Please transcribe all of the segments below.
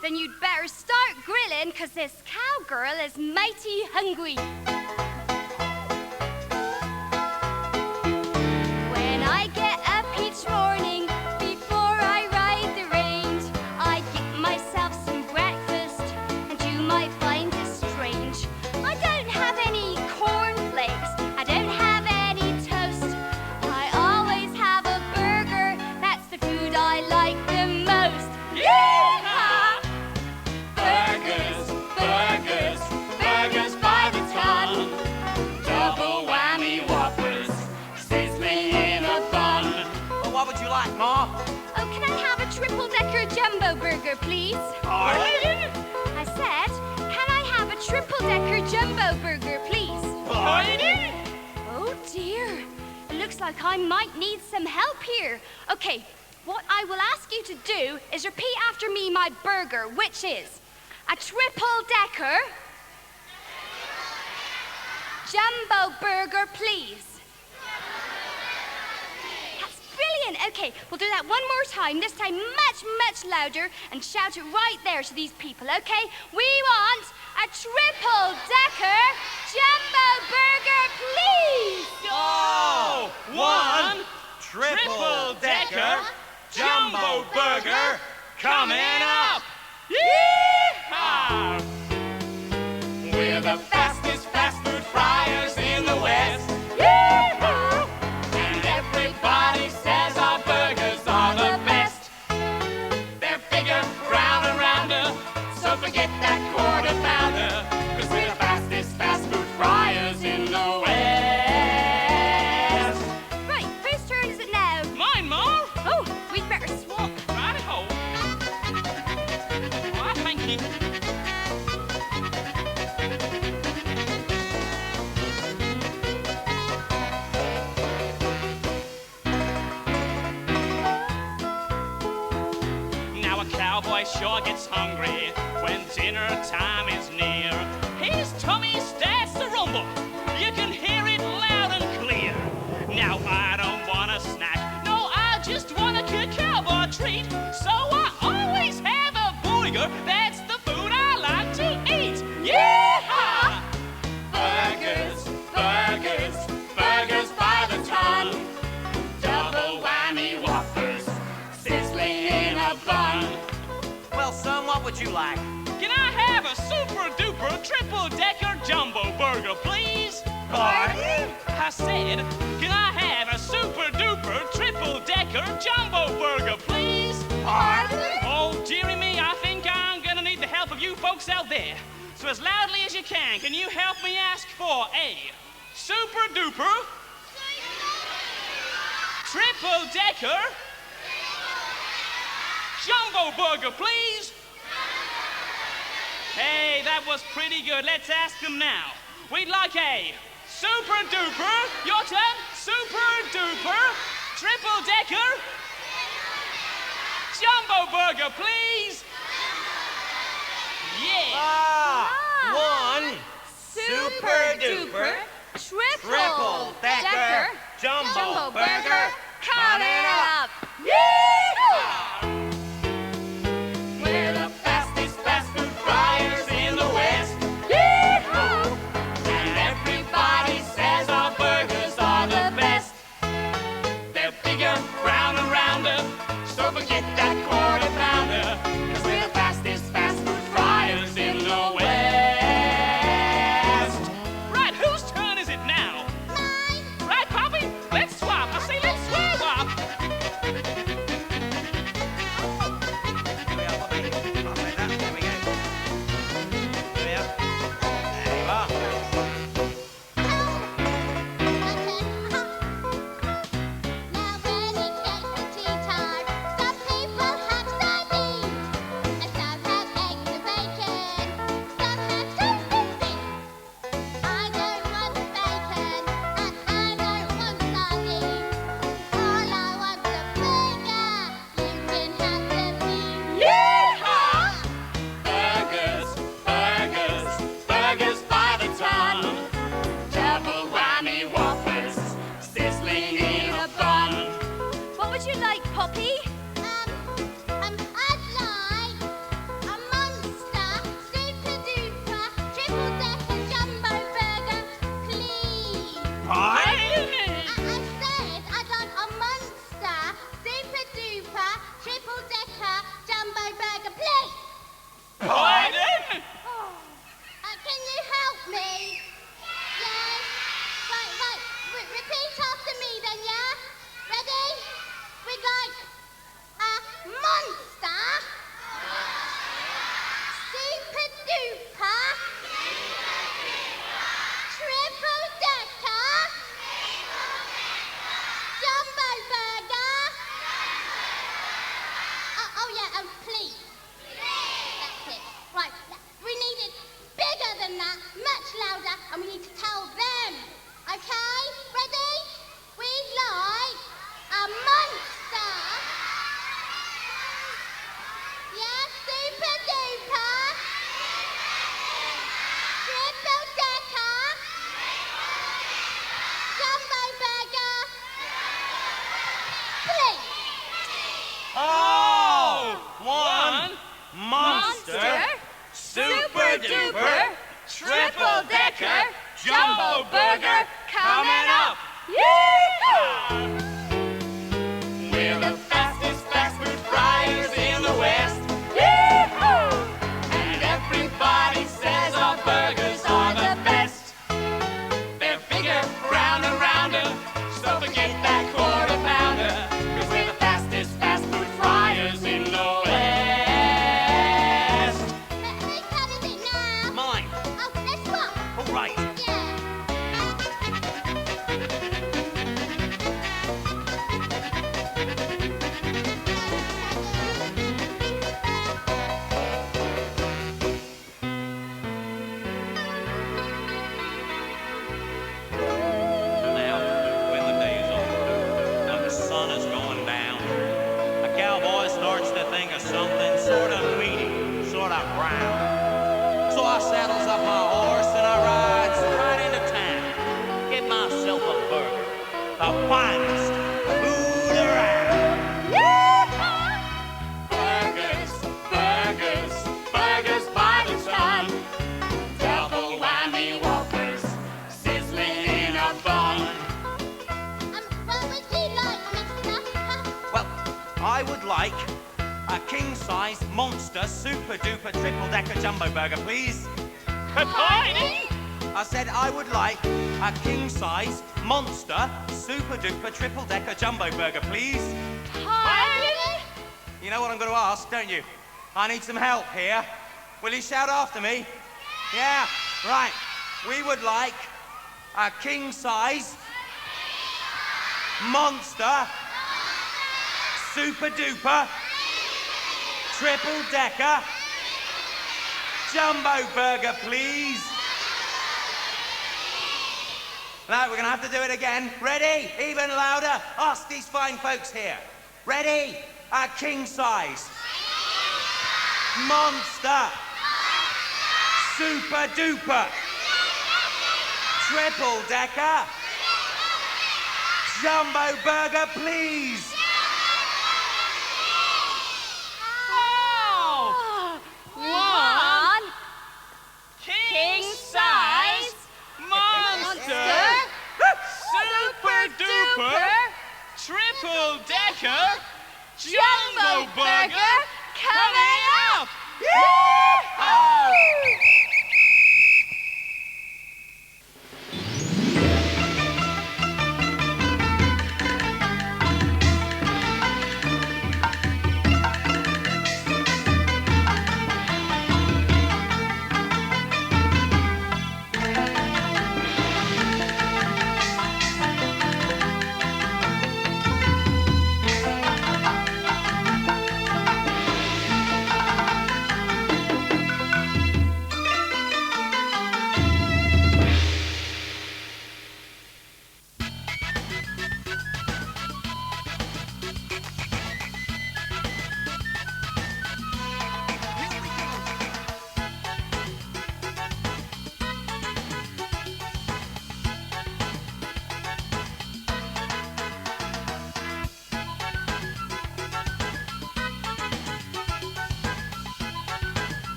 Then you'd better start grilling, 'cause this cowgirl is mighty hungry. When I get up each morning, before I ride the range, I get myself some breakfast, and you might find this strange. I don't have any cornflakes, I don't have any toast. I always have a burger, that's the food I like the most. Yeehaw! Burgers, burgers, burgers by the ton. Double whammy Whoppers, sizzling in a bun. Well, what would you like, Ma? Oh, can I have a triple-decker jumbo burger, please? Pardon? I said, can I have a triple-decker jumbo burger, please? Pardon? Oh, dear. It looks like I might need some help here. Okay, what I will ask you to do is repeat after me my burger, which is a triple-decker jumbo burger, please. That's brilliant. Okay, we'll do that one more time, this time much, much louder, and shout it right there to these people, okay? We want a triple-decker jumbo burger, please. Oh, one triple-decker jumbo burger coming up. Yeehaw! We're the fastest fast food fryers in the West. Yeehaw! And everybody says our burgers are the best. They're bigger, rounder, rounder, so forget that quarter pounder, 'cause we're the fastest fast food fryers in the West. Right, whose turn is it now? Mine, Ma. Oh, we'd better swap. Righty-ho. Why, thank you. Now a cowboy sure gets hungry when dinner time is near. His tummy starts to rumble. You can hear it loud and clear. Now I don't want a snack. No, I just want a cowboy treat. So I always have a burger. That's the food I like to eat. Yeehaw! Burgers, burgers, burgers by the ton. Double whammy Whoppers, sizzling in a bun. Well, son, what would you like? Can I have a super-duper triple-decker jumbo burger, please? Pardon? I said, can I have a super-duper triple-decker jumbo burger, please? Pardon? Oh, dearie me, I think I'm gonna need the help of you folks out there. So as loudly as you can you help me ask for a super-duper triple-decker jumbo burger, please? Hey, that was pretty good. Let's ask them now. We'd like a super-duper, your turn, super-duper, triple-decker, jumbo burger, please. Yeah. One Super-duper triple-decker jumbo burger coming up. We're the fastest fast food fryers in the West. And everybody says our burgers are the best. They're bigger, rounder, rounder, so forget that quarter pounder, 'cause we're the fastest fast food fryers in the West. Right, whose turn is it now? Mine. Right, Poppy? Let's swap. I say let's swap. please. That's it. Right, we need it bigger than that, much louder, and we need to tell them. Okay? Ready? We'd like a monster. Yeah, super duper. Triple decker. Jumbo burger. Please. Oh! One monster, super duper, triple decker, jumbo burger coming up! Yeehaw! We're the fastest fast food fryers in the West. Yeehaw! And everybody says our burgers are the best. They're bigger, rounder, rounder, so forget that quarter pounder, 'cause we're the fastest fast food fryers in the West. Whose turn is it now? Mine. Oh, let's swap. All right. Yeah. Now, when the day's over and the sun is going down, a cowboy starts to think of something sort of meaty, sort of brown. So I saddles up my horse and I rides right into town. Get myself a burger, the finest food around. Burgers, burgers, burgers by the ton. Double whammy Whoppers, sizzling in a bun. What would you like, mister? Well, I would like a king-size monster super-duper triple-decker jumbo burger, please. Peggy! I said I would like a king-size monster super-duper triple-decker jumbo burger, please. Pardon? You know what I'm going to ask, don't you? I need some help here. Will you shout after me? Yeah, right. We would like a king-size monster super-duper triple-decker jumbo burger, please. Now, we're going to have to do it again. Ready? Even louder. Ask these fine folks here. Ready? A king-size monster super-duper triple-decker jumbo burger, please. Oh! One king-size monster super-duper triple-decker jumbo burger coming up! Yeehaw!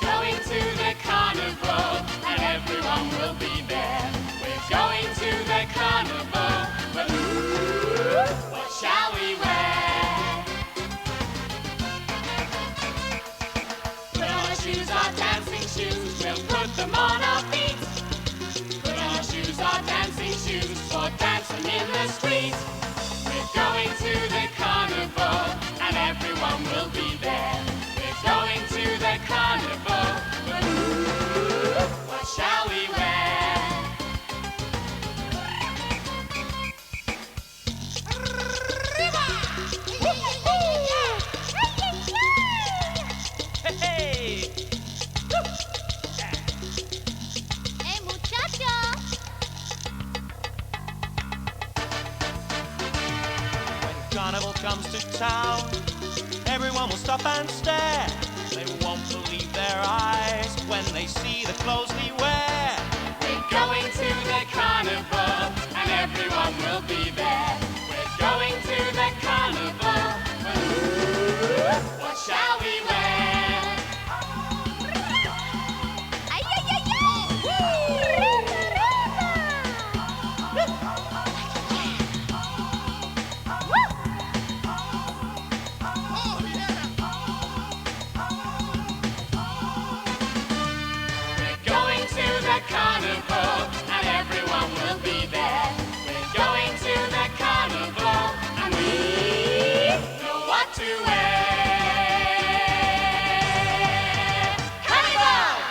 Going to the carnival and everyone will be there. We're going to the carnival, but ooh, what shall we wear? be there. We're going to the carnival. What shall we wear? Hey! Hey, muchacho. When Carnival comes to town, everyone will stop and stare. They won't believe their eyes when they see the clothes we wear. We're going to the carnival, and everyone will be there. We're going to the carnival. What shall we wear? Ay, ay, ay, ay. We're going to the carnival, and everyone will be there. We're going to the carnival, and we know what to wear. Carnival!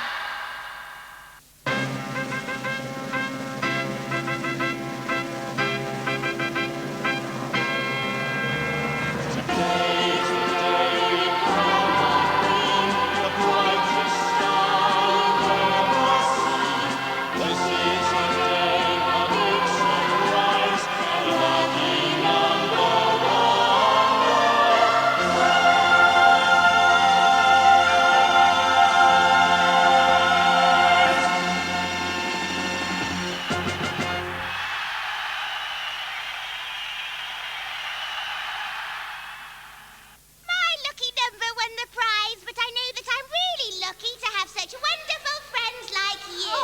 Today's the day we come home, the brightest star we'll ever see. This is the day of big sunrise, the lucky number My lucky number won the prize, but I know that I'm really lucky to have such wonderful friends like you.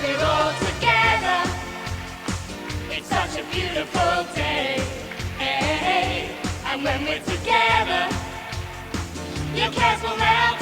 We're all together. It's such a beautiful day. Hey, and when we're together, your cares will melt